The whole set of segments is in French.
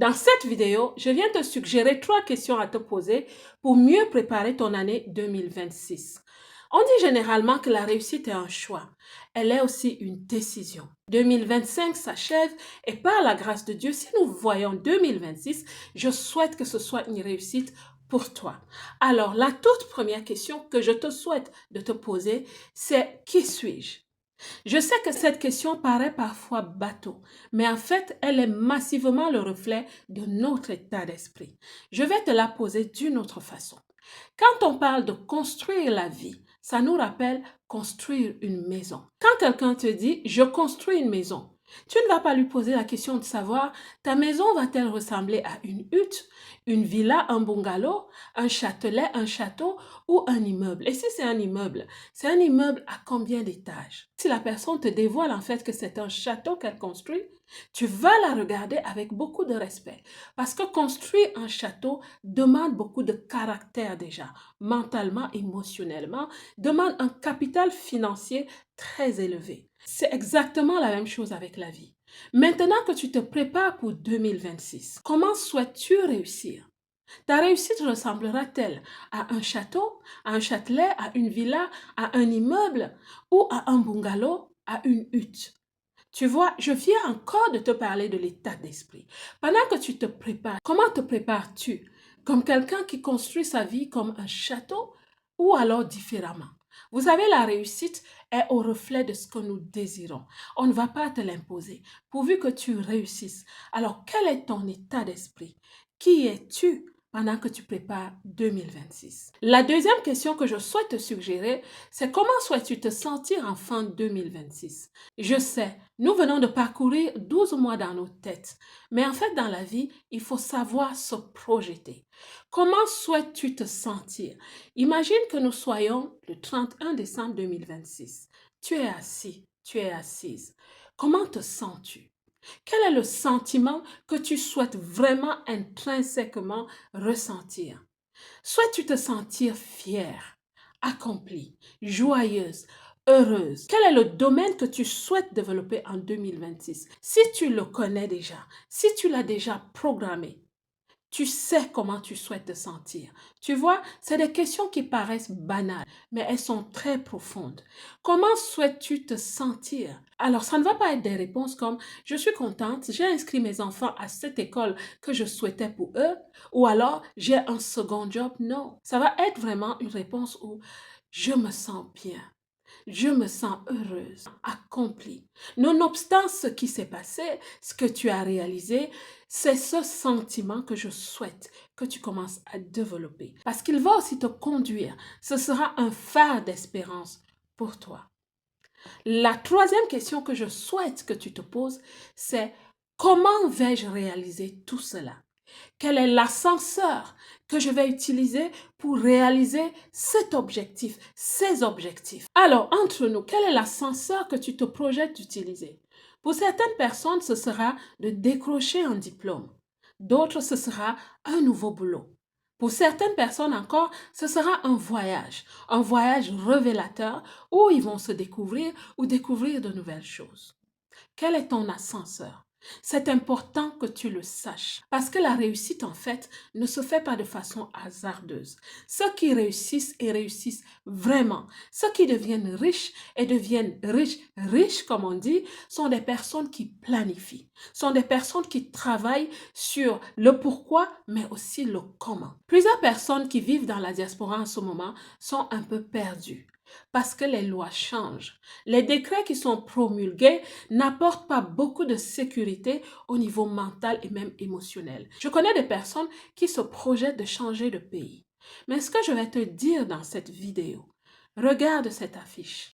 Dans cette vidéo, je viens te suggérer 3 questions à te poser pour mieux préparer ton année 2026. On dit généralement que la réussite est un choix. Elle est aussi une décision. 2025 s'achève et par la grâce de Dieu, si nous voyons 2026, je souhaite que ce soit une réussite pour toi. Alors, la toute première question que je te souhaite de te poser, c'est qui suis-je? Je sais que cette question paraît parfois bateau, mais en fait, elle est massivement le reflet de notre état d'esprit. Je vais te la poser d'une autre façon. Quand on parle de construire la vie, ça nous rappelle construire une maison. Quand quelqu'un te dit « je construis une maison », tu ne vas pas lui poser la question de savoir ta maison va-t-elle ressembler à une hutte, une villa, un bungalow, un châtelet, un château ou un immeuble. Et si c'est un immeuble à combien d'étages? Si la personne te dévoile en fait que c'est un château qu'elle construit, tu vas la regarder avec beaucoup de respect. Parce que construire un château demande beaucoup de caractère déjà, mentalement, émotionnellement, demande un capital financier très élevé. C'est exactement la même chose avec la vie. Maintenant que tu te prépares pour 2026, comment souhaites-tu réussir? Ta réussite ressemblera-t-elle à un château, à un châtelet, à une villa, à un immeuble ou à un bungalow, à une hutte? Tu vois, je viens encore de te parler de l'état d'esprit. Pendant que tu te prépares, comment te prépares-tu? Comme quelqu'un qui construit sa vie comme un château ou alors différemment? Vous savez, la réussite est au reflet de ce que nous désirons. On ne va pas te l'imposer, pourvu que tu réussisses. Alors, quel est ton état d'esprit? Qui es-tu pendant que tu prépares 2026? La deuxième question que je souhaite te suggérer, c'est comment souhaites-tu te sentir en fin 2026? Je sais, nous venons de parcourir 12 mois dans nos têtes, mais en fait, dans la vie, il faut savoir se projeter. Comment souhaites-tu te sentir? Imagine que nous soyons le 31 décembre 2026. Tu es assis, tu es assise. Comment te sens-tu? Quel est le sentiment que tu souhaites vraiment intrinsèquement ressentir? Souhaites-tu te sentir fière, accomplie, joyeuse, heureuse? Quel est le domaine que tu souhaites développer en 2026? Si tu le connais déjà, si tu l'as déjà programmé, tu sais comment tu souhaites te sentir. Tu vois, c'est des questions qui paraissent banales, mais elles sont très profondes. Comment souhaites-tu te sentir? Alors, ça ne va pas être des réponses comme « je suis contente, j'ai inscrit mes enfants à cette école que je souhaitais pour eux » ou alors « j'ai un second job ». Non, ça va être vraiment une réponse où « je me sens bien ». Je me sens heureuse, accomplie. Nonobstant ce qui s'est passé, ce que tu as réalisé, c'est ce sentiment que je souhaite que tu commences à développer. Parce qu'il va aussi te conduire. Ce sera un phare d'espérance pour toi. La troisième question que je souhaite que tu te poses, c'est comment vais-je réaliser tout cela? Quel est l'ascenseur que je vais utiliser pour réaliser cet objectif, ces objectifs? Alors, entre nous, quel est l'ascenseur que tu te projettes d'utiliser? Pour certaines personnes, ce sera de décrocher un diplôme. D'autres, ce sera un nouveau boulot. Pour certaines personnes encore, ce sera un voyage révélateur où ils vont se découvrir ou découvrir de nouvelles choses. Quel est ton ascenseur? C'est important que tu le saches parce que la réussite, en fait, ne se fait pas de façon hasardeuse. Ceux qui réussissent et réussissent vraiment, ceux qui deviennent riches et deviennent riches comme on dit, sont des personnes qui planifient, sont des personnes qui travaillent sur le pourquoi, mais aussi le comment. Plusieurs personnes qui vivent dans la diaspora en ce moment sont un peu perdues parce que les lois changent. Les décrets qui sont promulgués n'apportent pas beaucoup de sécurité au niveau mental et même émotionnel. Je connais des personnes qui se projettent de changer de pays. Mais ce que je vais te dire dans cette vidéo, regarde cette affiche.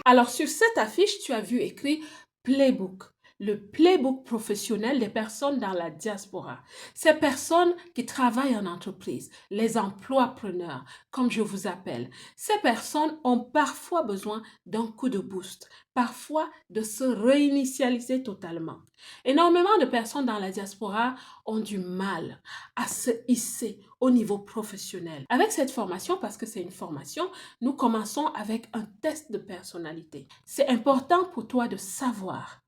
Alors sur cette affiche, tu as vu écrit Playbook. Le playbook professionnel des personnes dans la diaspora. Ces personnes qui travaillent en entreprise, les emplois-preneurs, comme je vous appelle. Ces personnes ont parfois besoin d'un coup de boost, parfois de se réinitialiser totalement. Énormément de personnes dans la diaspora ont du mal à se hisser au niveau professionnel. Avec cette formation, parce que c'est une formation, nous commençons avec un test de personnalité. C'est important pour toi de savoir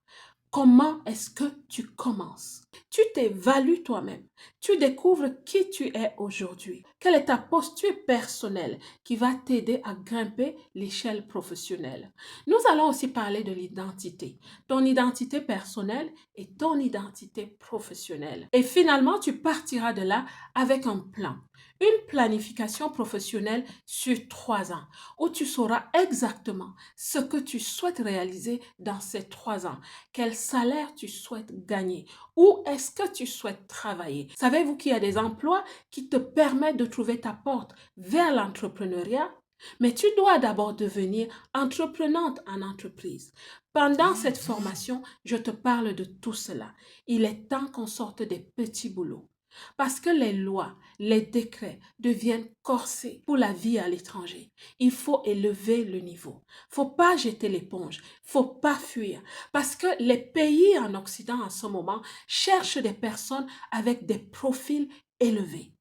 comment est-ce que tu commences. Tu t'évalues toi-même. Tu découvres qui tu es aujourd'hui. Quelle est ta posture personnelle qui va t'aider à grimper l'échelle professionnelle. Nous allons aussi parler de l'identité. Ton identité personnelle et ton identité professionnelle. Et finalement, tu partiras de là avec un plan. Une planification professionnelle sur 3 ans où tu sauras exactement ce que tu souhaites réaliser dans ces 3 ans. Quel salaire tu souhaites gagner? Où est-ce que tu souhaites travailler? Savez-vous qu'il y a des emplois qui te permettent de trouver ta porte vers l'entrepreneuriat? Mais tu dois d'abord devenir entreprenante en entreprise. Pendant cette formation, je te parle de tout cela. Il est temps qu'on sorte des petits boulots. Parce que les lois, les décrets deviennent corsés pour la vie à l'étranger. Il faut élever le niveau. Faut pas jeter l'éponge. Faut pas fuir. Parce que les pays en Occident en ce moment cherchent des personnes avec des profils élevés.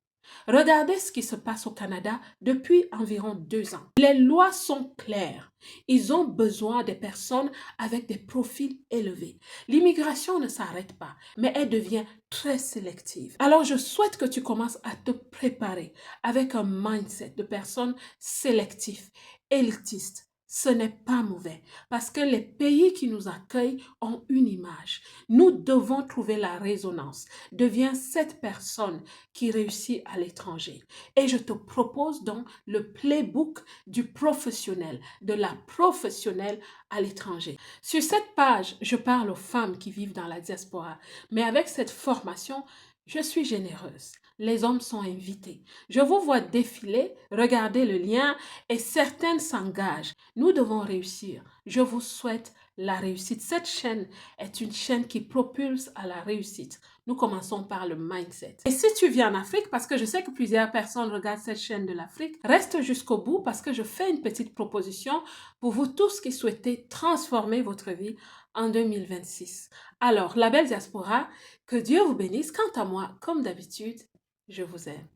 Regardez ce qui se passe au Canada depuis environ 2 ans. Les lois sont claires. Ils ont besoin de personnes avec des profils élevés. L'immigration ne s'arrête pas, mais elle devient très sélective. Alors, je souhaite que tu commences à te préparer avec un mindset de personnes sélectives, élitistes. Ce n'est pas mauvais parce que les pays qui nous accueillent ont une image. Nous devons trouver la résonance. Deviens cette personne qui réussit à l'étranger. Et je te propose donc le playbook du professionnel, de la professionnelle à l'étranger. Sur cette page, je parle aux femmes qui vivent dans la diaspora. Mais avec cette formation, je suis généreuse. Les hommes sont invités. Je vous vois défiler, regardez le lien et certaines s'engagent. Nous devons réussir. Je vous souhaite la réussite. Cette chaîne est une chaîne qui propulse à la réussite. Nous commençons par le mindset. Et si tu vis en Afrique, parce que je sais que plusieurs personnes regardent cette chaîne de l'Afrique, reste jusqu'au bout parce que je fais une petite proposition pour vous tous qui souhaitez transformer votre vie en 2026. Alors, la belle diaspora, que Dieu vous bénisse. Quant à moi, comme d'habitude, je vous aime.